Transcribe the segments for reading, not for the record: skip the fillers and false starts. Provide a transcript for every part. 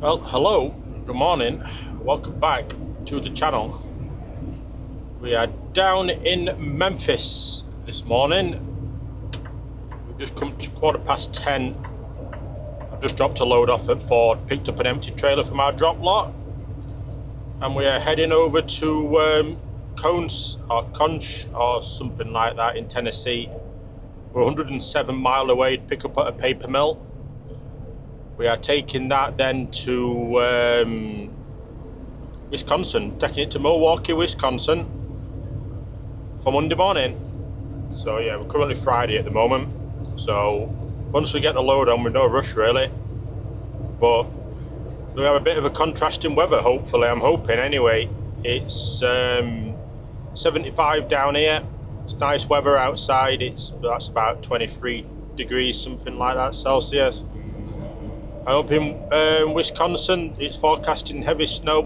Well, hello, good morning, welcome back to the channel. We are down in Memphis this morning. We've just come to 10:15. I've just dropped a load off at Ford, picked up an empty trailer from our drop lot, and we are heading over to Conch or something like that in Tennessee. We're 107 miles away to pick up at a paper mill. We are taking that then to Wisconsin, taking it to Milwaukee, Wisconsin for Monday morning. So yeah, we're currently Friday at the moment. So once we get the load on, we're no rush really. But we have a bit of a contrasting weather, hopefully, I'm hoping anyway. It's 75 down here. It's nice weather outside. That's about 23 degrees, something like that, Celsius. I hope in Wisconsin it's forecasting heavy snow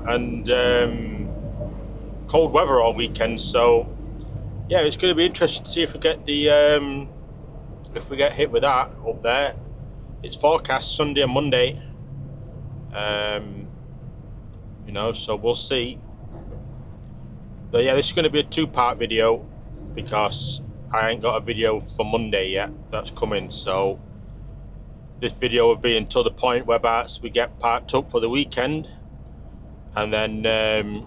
and cold weather all weekend. So yeah, it's going to be interesting to see if we get hit with that up there. It's forecast Sunday and Monday. So we'll see. But yeah, this is going to be a two-part video because I ain't got a video for Monday yet. That's coming. So this video will be until the point where we get parked up for the weekend, and then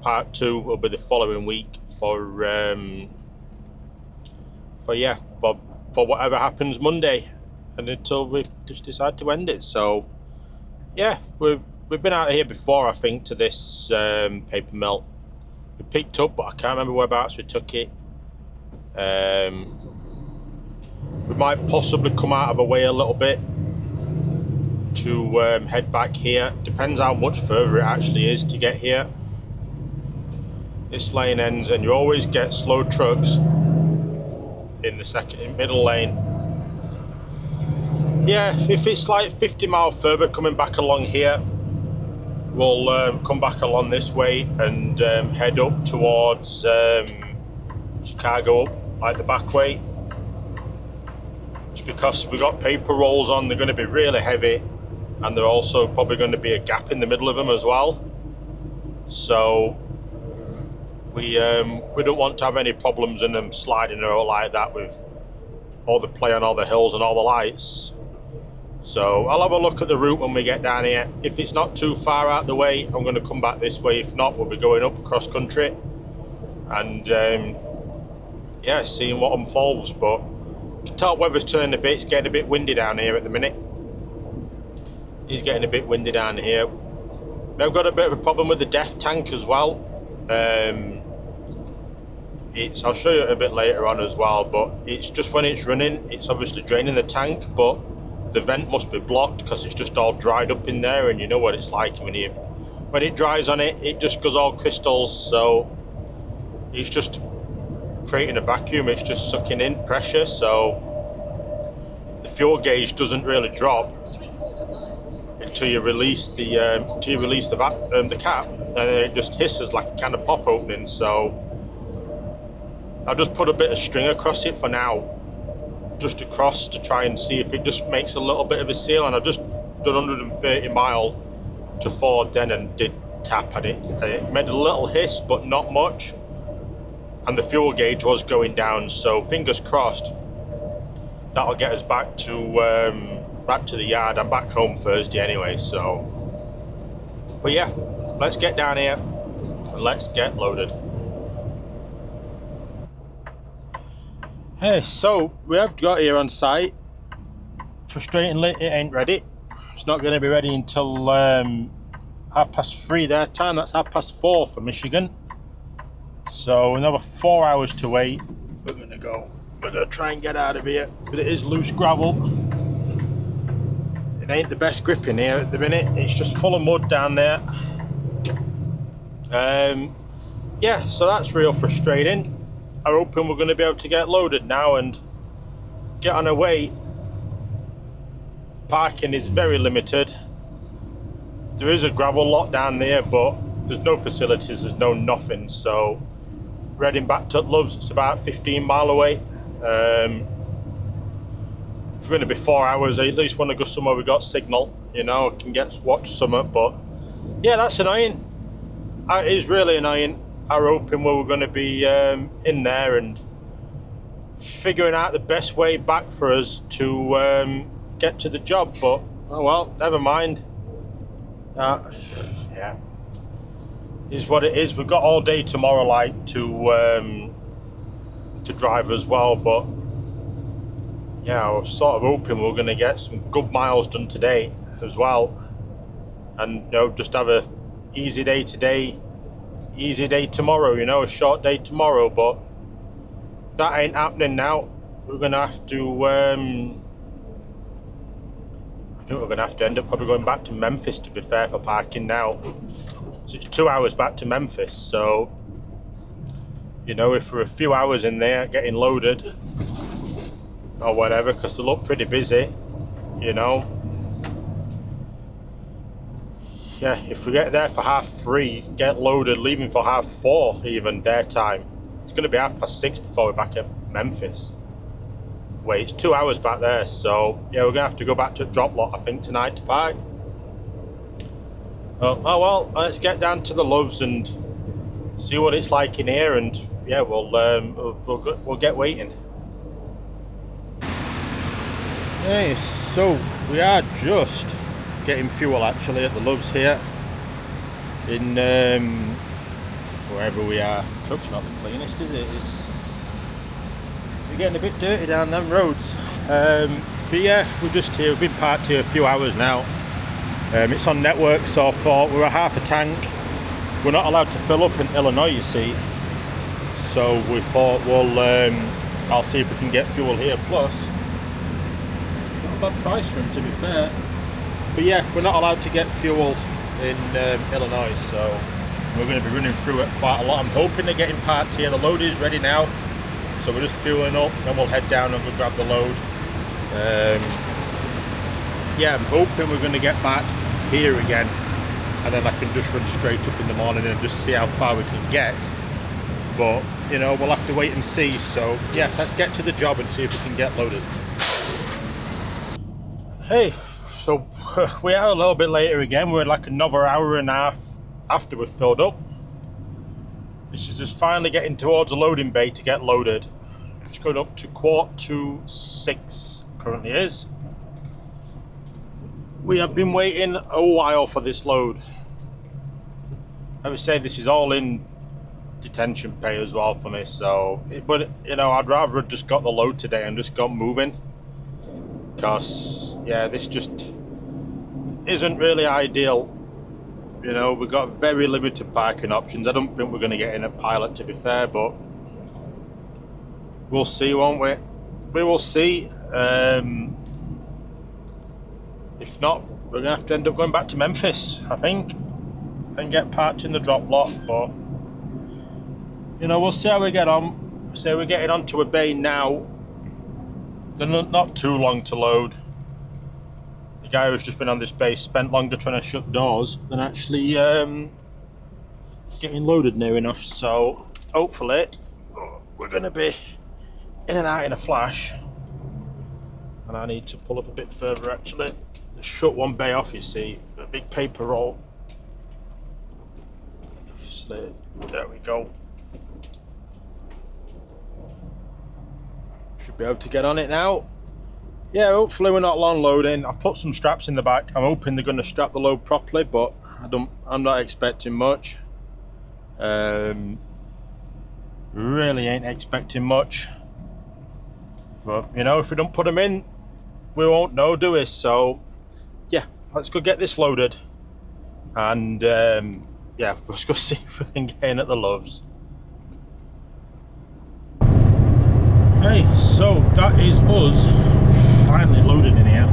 part two will be the following week for whatever happens Monday, and until we just decide to end it. So yeah, we've been out here before, I think, to this paper mill. We picked up, but I can't remember whereabouts we took it. We might possibly come out of our way a little bit to head back here. Depends how much further it actually is to get here. This lane ends, and you always get slow trucks in the middle lane. Yeah, if it's like 50 miles further coming back along here, we'll come back along this way and head up towards Chicago, like the back way. Just because we've got paper rolls on, they're going to be really heavy, and they're also probably going to be a gap in the middle of them as well. So we don't want to have any problems in them sliding or like that with all the play on all the hills and all the lights. So I'll have a look at the route when we get down here. If it's not too far out the way, I'm going to come back this way. If not, we'll be going up across country and yeah, seeing what unfolds. But you can tell weather's turning a bit. It's getting a bit windy down here at the minute. It's getting a bit windy down here. I've got a bit of a problem with the DEF tank as well. I'll show you it a bit later on as well, but it's just when it's running, it's obviously draining the tank, but the vent must be blocked because it's just all dried up in there, and you know what it's like when it dries on it, it just goes all crystals. So it's just creating a vacuum, it's just sucking in pressure, so the fuel gauge doesn't really drop until you release the cap, and then it just hisses like a can of pop opening. So I'll just put a bit of string across it for now, just across, to try and see if it just makes a little bit of a seal. And I've just done 130 mile to Ford then and did tap at it. It made a little hiss, but not much, and the fuel gauge was going down. So fingers crossed that'll get us back to the yard. I'm back home Thursday anyway. So, but yeah, let's get down here and let's get loaded. Hey, so we have got here on site. Frustratingly, it ain't ready. It's not going to be ready until 3:30 their time. That's 4:30 for Michigan. So another 4 hours to wait. We're going to try and get out of here, but it is loose gravel. It ain't the best grip in here at the minute. It's just full of mud down there. Yeah, so that's real frustrating. I'm hoping we're going to be able to get loaded now and get on our way. Parking is very limited. There is a gravel lot down there, but there's no facilities, there's no nothing. So heading back to Love's, it's about 15 miles away. If we're going to be 4 hours, I at least want to go somewhere we got signal, you know, can watch something. But yeah, that's annoying. It is really annoying. I was hoping we were going to be in there and figuring out the best way back for us to get to the job, but oh well, never mind. Yeah, is what it is. We've got all day tomorrow, like to drive as well, but yeah, I was sort of hoping we were going to get some good miles done today as well, and you know, just have a easy day today, easy day tomorrow, you know, a short day tomorrow, but that ain't happening now. We're going to have to I think we're going to have to end up probably going back to Memphis, to be fair, for parking now. So it's 2 hours back to Memphis, so you know, if we're a few hours in there getting loaded or whatever, because they look pretty busy, you know. Yeah, if we get there for 3:30, get loaded, leaving for 4:30 even their time, it's going to be 6:30 before we're back at Memphis. Wait, it's 2 hours back there, so yeah, we're going to have to go back to drop lot, I think, tonight to park. Oh well, let's get down to the Loves and see what it's like in here, and yeah, we'll get waiting. Hey, so we are just getting fuel actually at the Loves here in wherever we are. The truck's not the cleanest, is it? We're getting a bit dirty down them roads, but yeah, we're just here. We've been parked here a few hours now. It's on network, so I thought we're at half a tank. We're not allowed to fill up in Illinois, you see, so we thought, well, I'll see if we can get fuel here. Plus, not a bad price for them, to be fair, but yeah, we're not allowed to get fuel in Illinois, so we're going to be running through it quite a lot. I'm hoping they're getting parked here. The load is ready now, so we're just fueling up, then we'll head down and go grab the load. Yeah, I'm hoping we're going to get back here again, and then I can just run straight up in the morning and just see how far we can get. But you know, we'll have to wait and see. So yeah, let's get to the job and see if we can get loaded. Hey, so we are a little bit later again. We're like another hour and a half after we've filled up. This is just finally getting towards the loading bay to get loaded. It's going up to 5:45 currently is. We have been waiting a while for this load. I would say this is all in detention pay as well for me, so but you know, I'd rather have just got the load today and just got moving, because yeah, this just isn't really ideal. You know, we've got very limited parking options. I don't think we're going to get in a Pilot, to be fair, but we'll see, won't we? We will see. If not, we're going to have to end up going back to Memphis, I think, and get parked in the drop lot. But you know, we'll see how we get on. Say we're getting onto a bay now. They're not too long to load. The guy who's just been on this bay spent longer trying to shut doors than actually getting loaded near enough. So hopefully we're going to be in and out in a flash. And I need to pull up a bit further actually. Shut one bay off, you see, a big paper roll. There we go. Should be able to get on it now. Yeah, hopefully we're not long loading. I've put some straps in the back. I'm hoping they're going to strap the load properly, but I'm not expecting much. Really ain't expecting much. But you know, if we don't put them in, we won't know, do we? So yeah, let's go get this loaded, and yeah, let's go see if we can get in at the Loves. Hey, so that is us finally loaded in here.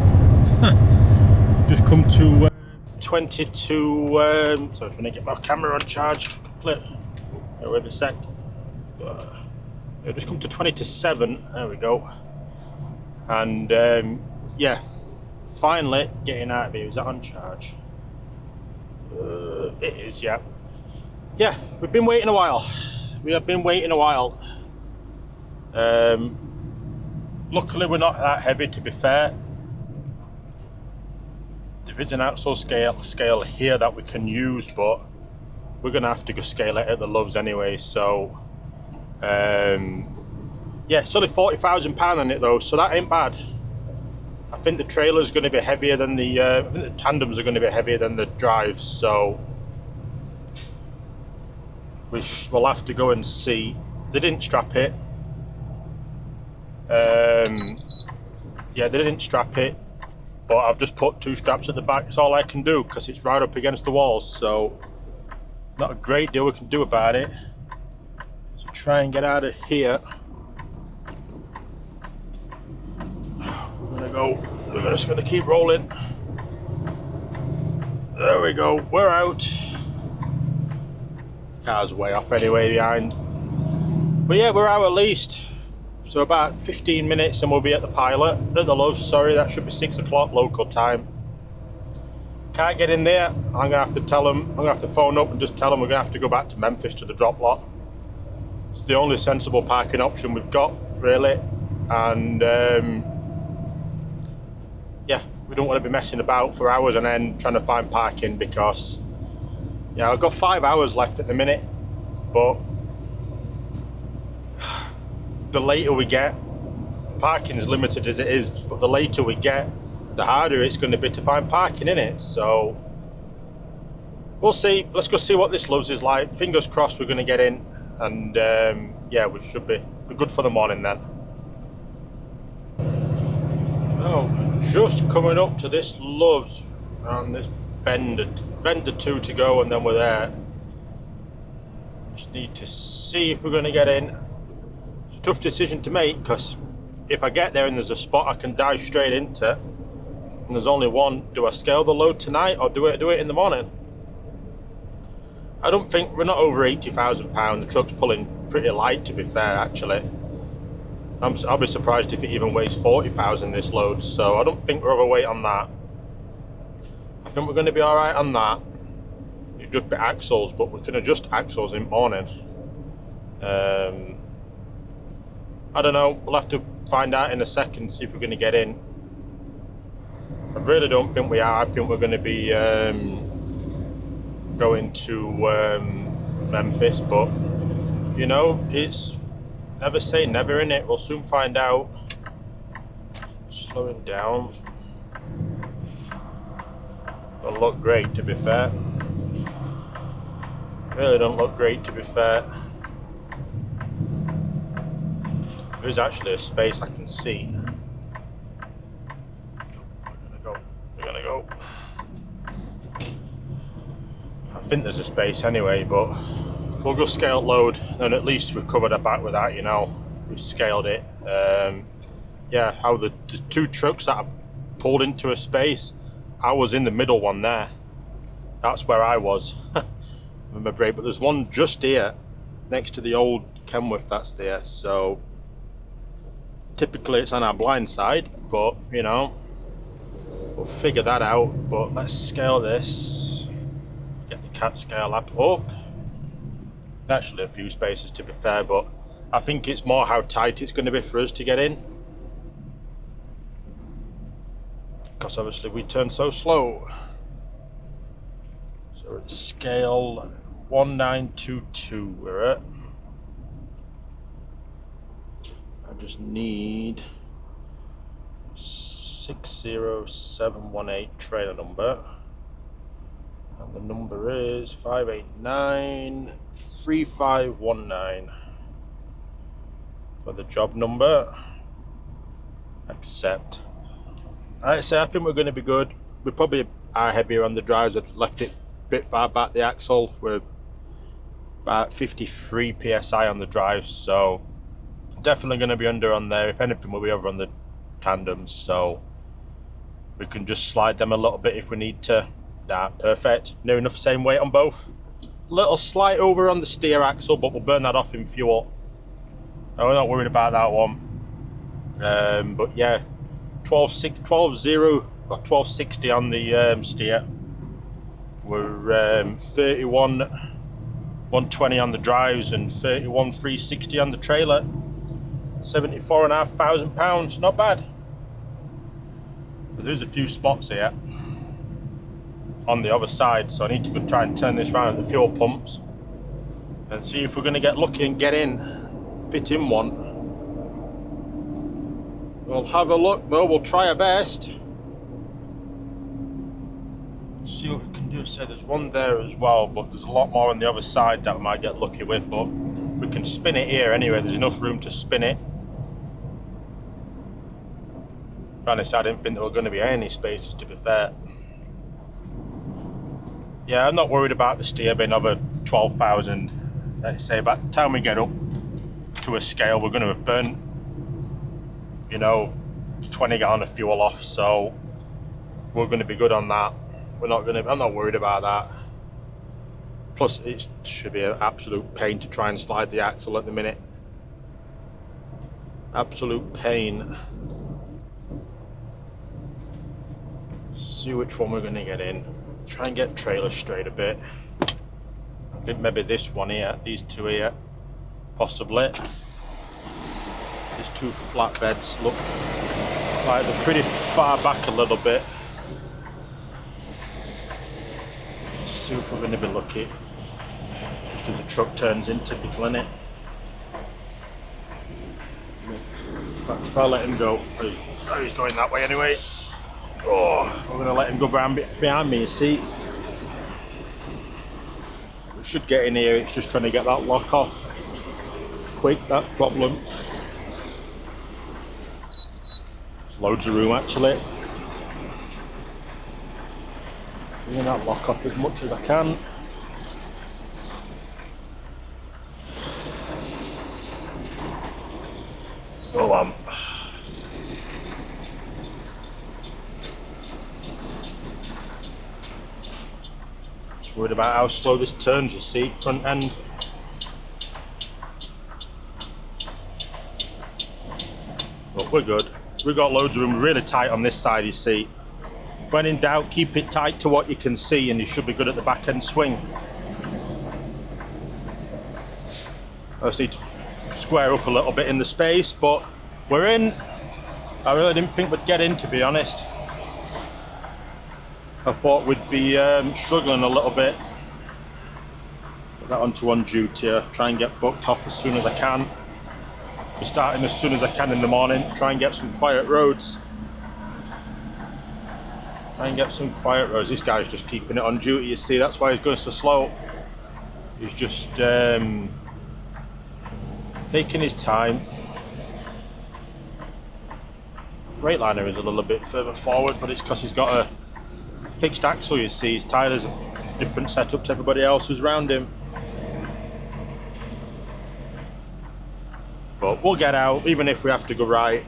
Just come to 22. So I'm trying to get my camera on charge. Complete. Wait a sec. Just come to 20 to 7. There we go. And yeah, finally getting out of here. Is that on charge? It is, yeah. Yeah, we've been waiting a while. We have been waiting a while. luckily we're not that heavy, to be fair. There is an axle scale here that we can use, but we're gonna have to go scale it at the Loves anyway. So yeah, it's only £40,000 on it though, so that ain't bad. I think the trailer's going to be heavier than I think the tandems are going to be heavier than the drives, so we'll have to go and see. They didn't strap it. Yeah, they didn't strap it, but I've just put 2 straps at the back. It's all I can do because it's right up against the walls, so not a great deal we can do about it. So try and get out of here. We're just gonna keep rolling. There we go, we're out. Car's way off anyway behind. But yeah, we're out at least. So about 15 minutes and we'll be at the Loves, sorry, that should be 6 o'clock local time. Can't get in there, I'm gonna have to tell them, I'm gonna have to phone up and just tell them we're gonna have to go back to Memphis to the drop lot. It's the only sensible parking option we've got, really. And yeah, we don't want to be messing about for hours and then trying to find parking, because yeah, I've got 5 hours left at the minute, but the later we get, parking is limited as it is, but the later we get, the harder it's going to be to find parking in it. So we'll see. Let's go see what this Loves is like. Fingers crossed we're going to get in, and yeah, we should be good for the morning then. Oh, just coming up to this Loves, and this bend or 2 to go, and then we're there. Just need to see if we're going to get in. It's a tough decision to make, because if I get there and there's a spot I can dive straight into, and there's only one, do I scale the load tonight or do it in the morning? I don't think, we're not over £80,000. The truck's pulling pretty light, to be fair, actually. I'll be surprised if it even weighs 40,000 this load, so I don't think we're overweight on that. I think we're going to be alright on that. It'd just be axles, but we can adjust axles in the morning. I don't know, we'll have to find out in a second, see if we're going to get in. I really don't think we are. I think we're going to be going to Memphis, but you know, it's never say never, in it. We'll soon find out. Slowing down. Don't look great, to be fair. Really don't look great, to be fair. There's actually a space I can see. We're gonna go. I think there's a space anyway, but we'll go scale load, and at least we've covered our back with that, you know. We've scaled it. Yeah, how the 2 trucks that I pulled into a space, I was in the middle one there. That's where I was. Remember break, but there's one just here next to the old Kenworth that's there, so typically it's on our blind side, but you know, we'll figure that out. But let's scale this, get the cat scale up. Actually a few spaces, to be fair, but I think it's more how tight it's going to be for us to get in, because obviously we turn so slow. So we're at scale 1922 we're at. I just need 60718 trailer number, and the number is 5893519 for the job number. Accept. Alright, so I think we're going to be good. We probably are heavier on the drives. I've left it a bit far back, the axle. We're about 53 psi on the drives, so definitely going to be under on there. If anything, we'll be over on the tandems, so we can just slide them a little bit if we need to. Perfect. Near enough same weight on both. Little slight over on the steer axle, but we'll burn that off in fuel. No, we're not worried about that one. But yeah, 1260 on the steer. We're 31 120 on the drives and 31 360 on the trailer. £74,500, not bad. But there's a few spots here on the other side, so I need to go try and turn this around at the fuel pumps and see if we're going to get lucky and get in, fit in one. We'll have a look though, we'll try our best. See what we can do. So there's one there as well, but there's a lot more on the other side that we might get lucky with, but we can spin it here anyway. There's enough room to spin it. Honestly, I didn't think there were going to be any spaces, to be fair. Yeah, I'm not worried about the steer being over 12,000. Let's say by the time we get up to a scale, we're going to have burnt, you know, 20 gallon of fuel off, so we're going to be good on that. I'm not worried about that. Plus, it should be an absolute pain to try and slide the axle at the minute. Absolute pain. See which one we're going to get in. Try and get trailer straight a bit. I think maybe this one here, these two here, possibly. These two flatbeds look like they're pretty far back a little bit. Let's see if we're going to be lucky. Just as the truck turns in, typical, innit? If I let him go, oh, he's going that way anyway. Oh, I'm going to let him go behind me, you see. We should get in here, it's just trying to get that lock off quick, that problem. There's loads of room actually. Bringing that lock off as much as I can. Go on. Worried about how slow this turns, you see, front end. But we're good. We've got loads of room, really tight on this side, you see. When in doubt, keep it tight to what you can see and you should be good at the back end swing. I just need to square up a little bit in the space, but we're in. I really didn't think we'd get in, to be honest. I thought we'd be struggling a little bit. Put that onto on duty, try and get booked off as soon as I can. We're starting as soon as I can in the morning, try and get some quiet roads. This guy's just keeping it on duty, you see, that's why he's going so slow. He's just taking his time. Freightliner is a little bit further forward, but it's because he's got a fixed axle, you see. His tyres are different setup to everybody else who's around him. But we'll get out, even if we have to go right,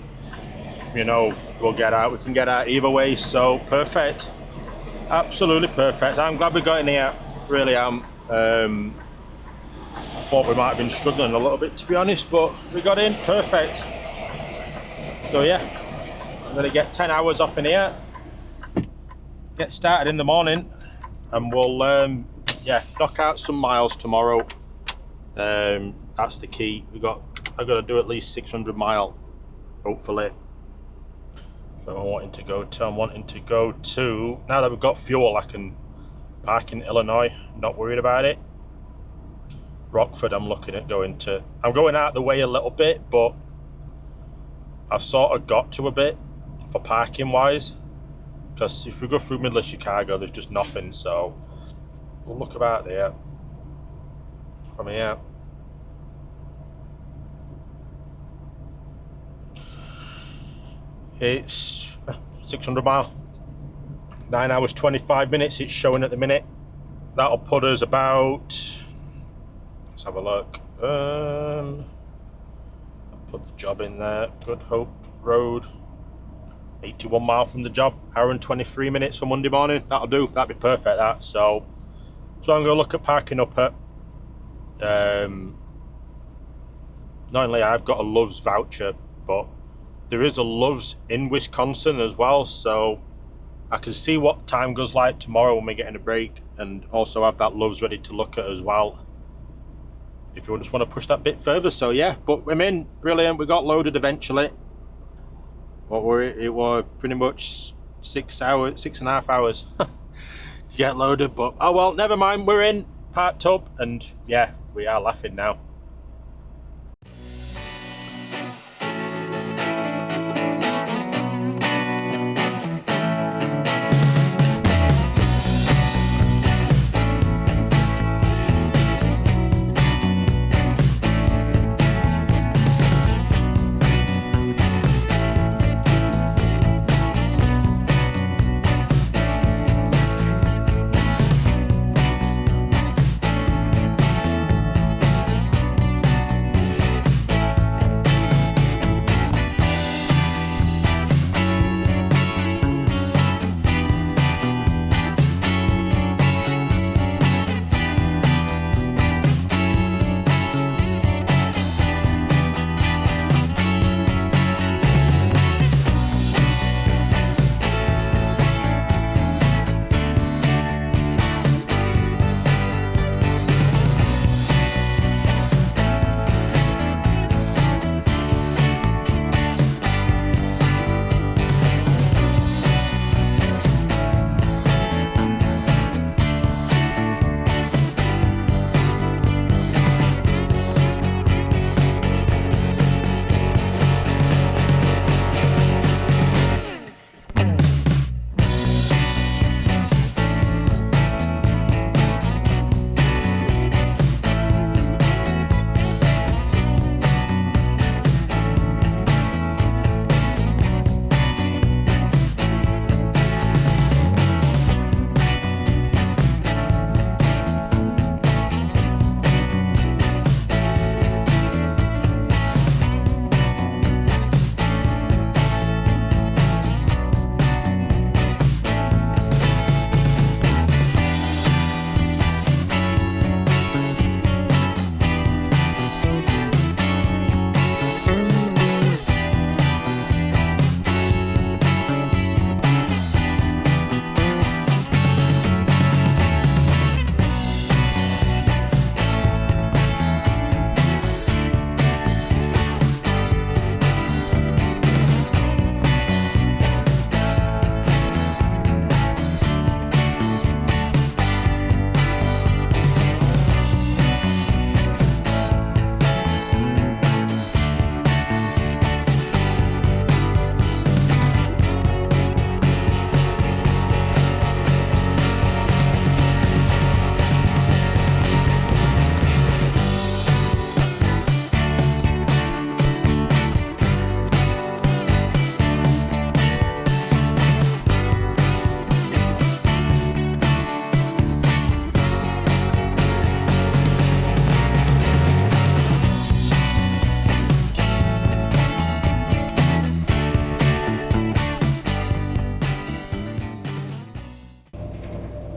you know, we'll get out. We can get out either way, so perfect. Absolutely perfect. I'm glad we got in here, really am. I thought we might have been struggling a little bit, to be honest, but we got in, perfect. So yeah, I'm going to get 10 hours off in here. Get started in the morning and we'll knock out some miles tomorrow. That's the key. I've got to do at least 600 mile, hopefully. So I'm wanting to go to now that we've got fuel, I can park in Illinois, not worried about it. Rockford I'm looking at going to. I'm going out the way a little bit, but I've sort of got to a bit for parking wise. Because if we go through middle of Chicago, there's just nothing, so we'll look about there from here. It's 600 mile, 9 hours 25 minutes it's showing at the minute. That'll put us about, let's have a look. I'll put the job in there, Good Hope Road. 81 mile from the job, hour and 23 minutes for Monday morning. That'll do, that'd be perfect, that. So I'm going to look at parking up at, not only I've got a Love's voucher, but there is a Love's in Wisconsin as well, so I can see what time goes like tomorrow when we're getting a break, and also have that Love's ready to look at as well. if you just want to push that bit further. So yeah, but I'm in. Brilliant. We got loaded eventually. It was pretty much 6.5 hours to get loaded, but oh well, never mind. We're in, parked up, and yeah, we are laughing now.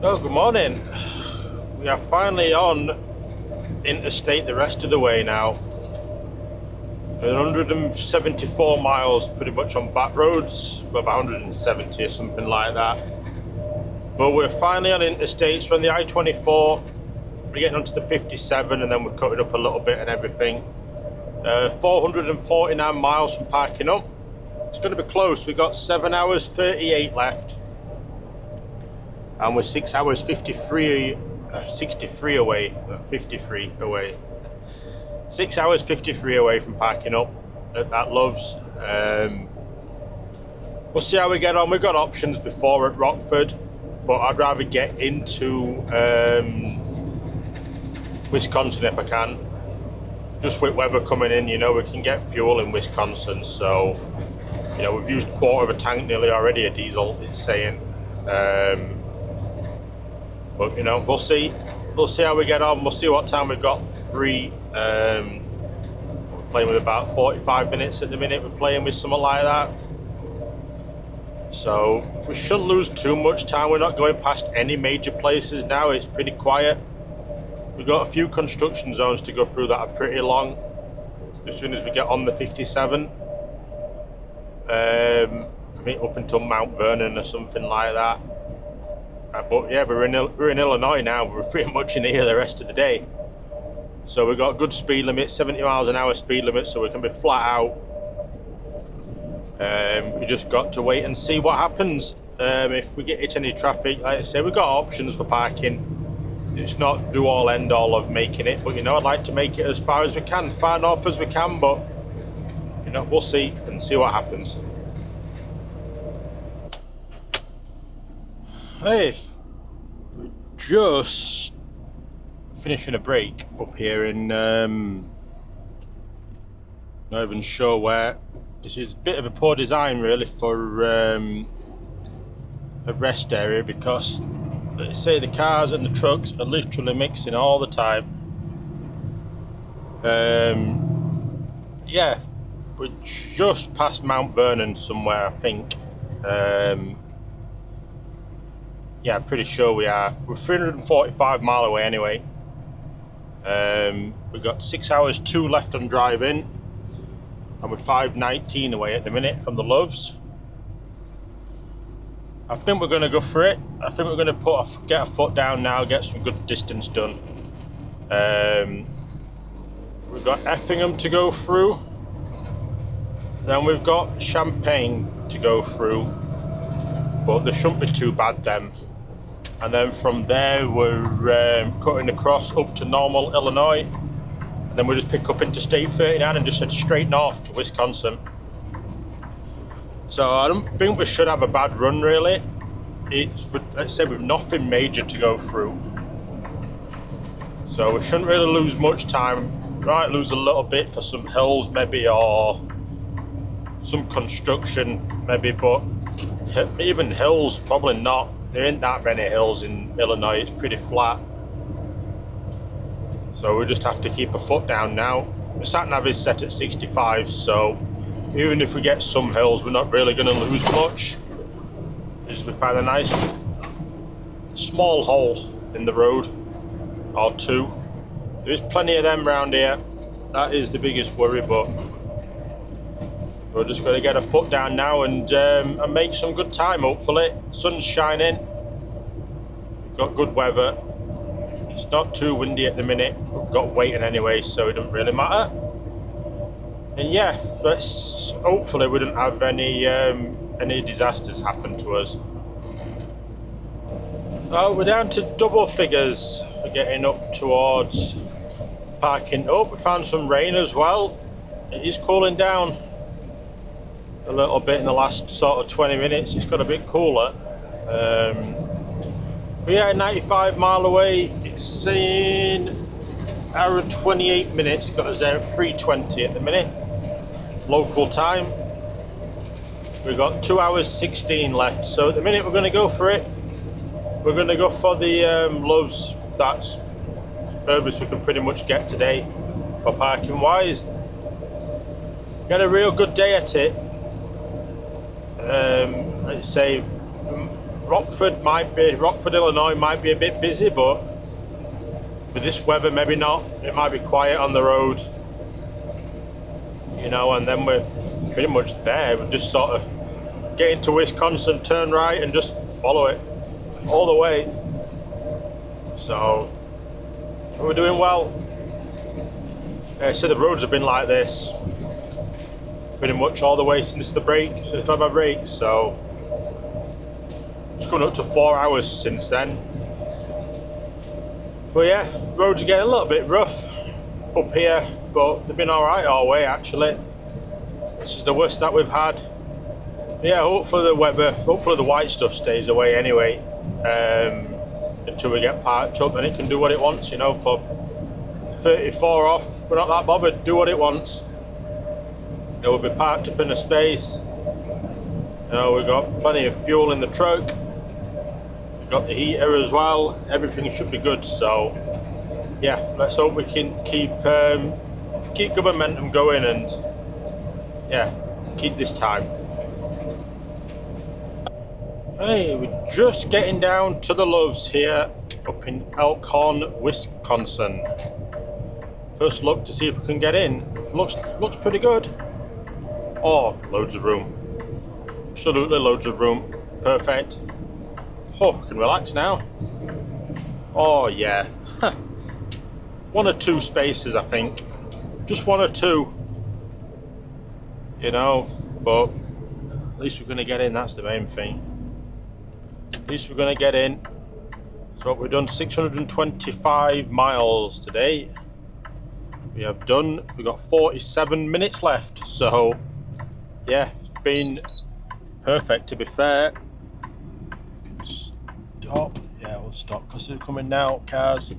Oh, good morning. We are finally on interstate the rest of the way now. 174 miles pretty much on back roads, about 170 or something like that. But we're finally on interstates. We're on the I-24, we're getting onto the 57, and then we're cutting up a little bit and everything. 449 miles from parking up. It's going to be close. We've got 7 hours 38 left. And we're 6 hours 63 away. 53 away. 6 hours 53 away from parking up at Love's. We'll see how we get on. We've got options before at Rockford, but I'd rather get into Wisconsin if I can. Just with weather coming in, you know, we can get fuel in Wisconsin. So, you know, we've used quarter of a tank nearly already, a diesel, it's saying. But, you know, we'll see. We'll see how we get on. We'll see what time we've got free. We're playing with about 45 minutes at the minute. We're playing with something like that. So we shouldn't lose too much time. We're not going past any major places now. It's pretty quiet. We've got a few construction zones to go through that are pretty long. As soon as we get on the 57, I think up until Mount Vernon or something like that. But yeah, we're in Illinois now. We're pretty much in here the rest of the day. So we've got good speed limit, 70 miles an hour speed limit, so we can be flat out. We just got to wait and see what happens. If we get hit any traffic, like I say, we've got options for parking. It's not do all end all of making it, but you know, I'd like to make it as far as we can, far north as we can, but you know, we'll see and see what happens. Hey, we're just finishing a break up here in not even sure where. This is a bit of a poor design really for a rest area, because let's say the cars and the trucks are literally mixing all the time. Yeah, we're just past Mount Vernon somewhere, I think. Yeah, pretty sure we are. We're 345 mile away anyway. We've got 6 hours 2 left on driving, and we're 5:19 away at the minute from the Loves. I think we're going to go for it. I think we're going to get a foot down now, get some good distance done. We've got Effingham to go through. Then we've got Champagne to go through, but they shouldn't be too bad then. And then from there we're cutting across up to Normal, Illinois. And then we just pick up Interstate 39 and just head straight north to Wisconsin. So I don't think we should have a bad run really. Let's say we've nothing major to go through. So we shouldn't really lose much time. We might lose a little bit for some hills maybe, or some construction maybe, but even hills probably not. There ain't that many hills in Illinois, it's pretty flat. So we just have to keep a foot down now. The sat-nav is set at 65, so even if we get some hills, we're not really going to lose much. As we find a nice small hole in the road, or two. There's plenty of them around here. That is the biggest worry, but we're just going to get a foot down now and make some good time, hopefully. Sun's shining. We've got good weather. It's not too windy at the minute. We've got waiting anyway, so it doesn't really matter. And yeah, hopefully we don't have any disasters happen to us. Oh, we're down to double figures for getting up towards parking. Oh, we found some rain as well. It is cooling down a little bit in the last sort of 20 minutes. It's got a bit cooler. But yeah, 95 mile away. It's in hour and 28 minutes. Got us there at 3:20 at the minute. Local time. We've got 2 hours 16 left. So at the minute we're going to go for it. We're going to go for the Loves. That's furthest we can pretty much get today for parking wise. Got a real good day at it. Let's say Rockford, Illinois might be a bit busy, but with this weather maybe not. It might be quiet on the road, you know, and then we're pretty much there. We're just sort of get into Wisconsin, turn right and just follow it all the way. So we're doing well. So the roads have been like this pretty much all the way since the break, since my break, so it's coming up to 4 hours since then. But yeah, roads are getting a little bit rough up here, but they've been alright all the way actually. This is the worst that we've had. But yeah, hopefully the white stuff stays away anyway, until we get parked up, and it can do what it wants, you know. For 34 off, we're not that bothered, do what it wants. You know, we'll be parked up in a space. You know, we've got plenty of fuel in the truck. We've got the heater as well. Everything should be good. So, yeah, let's hope we can keep the momentum going and, yeah, keep this time. Hey, we're just getting down to the Loves here, up in Elkhorn, Wisconsin. First look to see if we can get in. Looks pretty good. Oh, loads of room. Absolutely loads of room. Perfect. Oh, I can relax now. Oh, yeah. one or two spaces, I think. Just one or two. You know, but at least we're going to get in, that's the main thing. At least we're going to get in. So we've done 625 miles today. We've got 47 minutes left. So, yeah, it's been perfect, to be fair. Stop. Yeah, we'll stop because they're coming now, cars.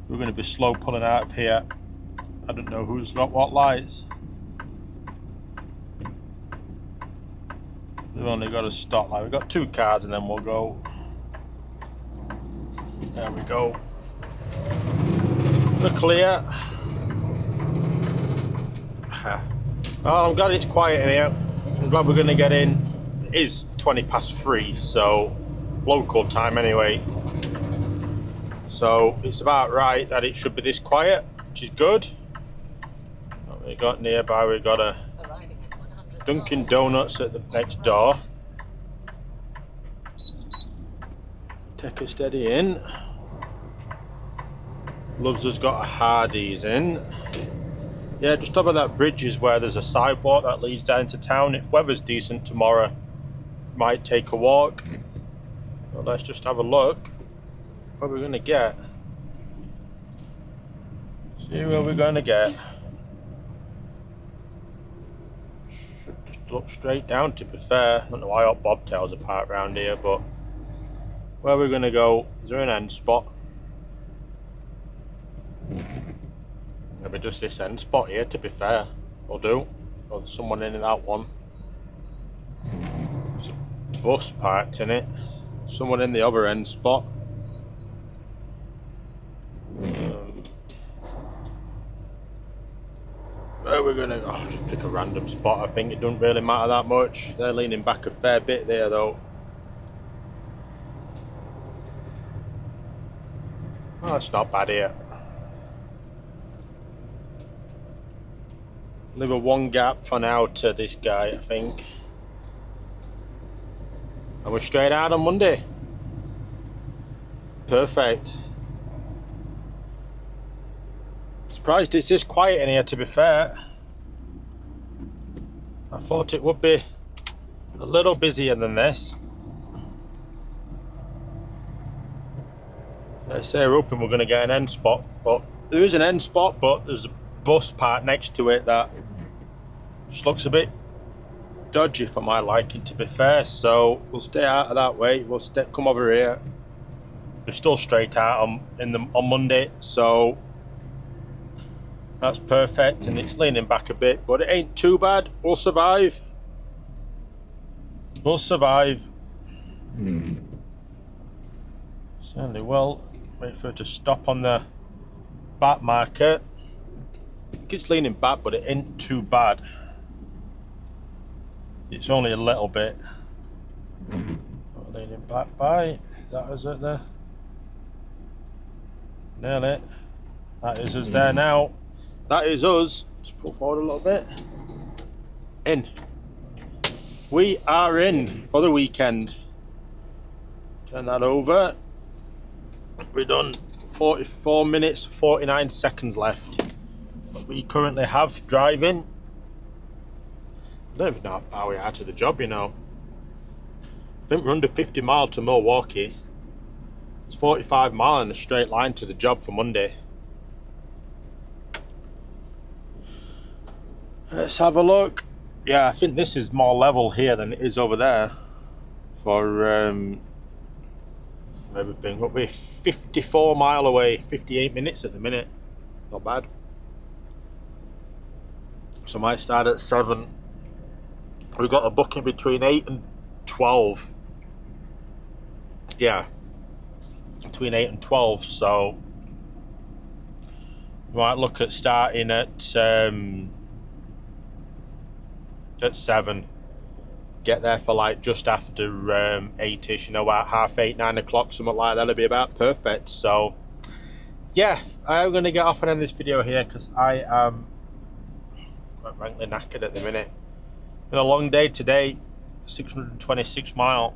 We're going to be slow pulling out of here. I don't know who's got what lights. We've only got a stop line. We've got 2 cars and then we'll go. There we go. We're clear. Oh, I'm glad it's quiet in here. I'm glad we're going to get in. It is 20 past 3, so local time anyway. So it's about right that it should be this quiet, which is good. What we got nearby, we got a Dunkin' Donuts at the next door. Take a steady in. Loves has got a Hardee's in. Yeah, just over that bridge is where there's a sidewalk that leads down to town. If weather's decent tomorrow, might take a walk. Well, let's just have a look. What we're going to get. See where we're going to get. Should just look straight down, to be fair. I don't know why all bobtails are parked around here, but where we're going to go, is there an end spot? Maybe just this end spot here, to be fair. Will do. Oh, there's someone in that one. There's a bus parked in it. Someone in the other end spot. Where we're gonna go? Just pick a random spot. I think it doesn't really matter that much. They're leaning back a fair bit there though. Oh, it's not bad here. Leave a 1 gap for now to this guy, I think. And we're straight out on Monday. Perfect. Surprised it's this quiet in here, to be fair. I thought it would be a little busier than this. They say we're hoping we're going to get an end spot, but there is an end spot, but there's a bus parked next to it that just looks a bit dodgy for my liking, to be fair. So we'll stay out of that way. We'll come over here. We're still straight out on Monday, so that's perfect. And it's leaning back a bit, but it ain't too bad. We'll survive. We'll survive. Certainly will. Wait for it to stop on the back marker. It's leaning back, but it ain't too bad. It's only a little bit. Leaning back by. That is it there. Nail it. That is us there now. That is us. Just pull forward a little bit. In. We are in for the weekend. Turn that over. We've done 44 minutes, 49 seconds left. We currently have driving. I don't even know how far we are to the job, you know. I think we're under 50 miles to Milwaukee. It's 45 miles in a straight line to the job for Monday. Let's have a look. Yeah, I think this is more level here than it is over there for everything. But we're 54 mile away, 58 minutes at the minute. Not bad. So I might start at 7. We've got a booking between 8 and 12. Yeah, between 8 and 12. So we might look at starting at 7. Get there for like just after 8ish, you know, about 7:30, 9 o'clock, something like that. That'll be about perfect. So yeah, I'm going to get off and end this video here because I am quite frankly knackered at the minute. Been a long day today, 626 mile.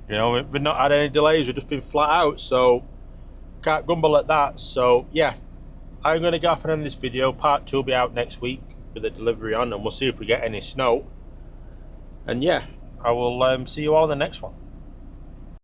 You know, we've not had any delays, we've just been flat out. So can't grumble at that. So yeah, I'm going to go off and end this video. Part 2 will be out next week with the delivery on, and we'll see if we get any snow. And yeah, I will see you all in the next one.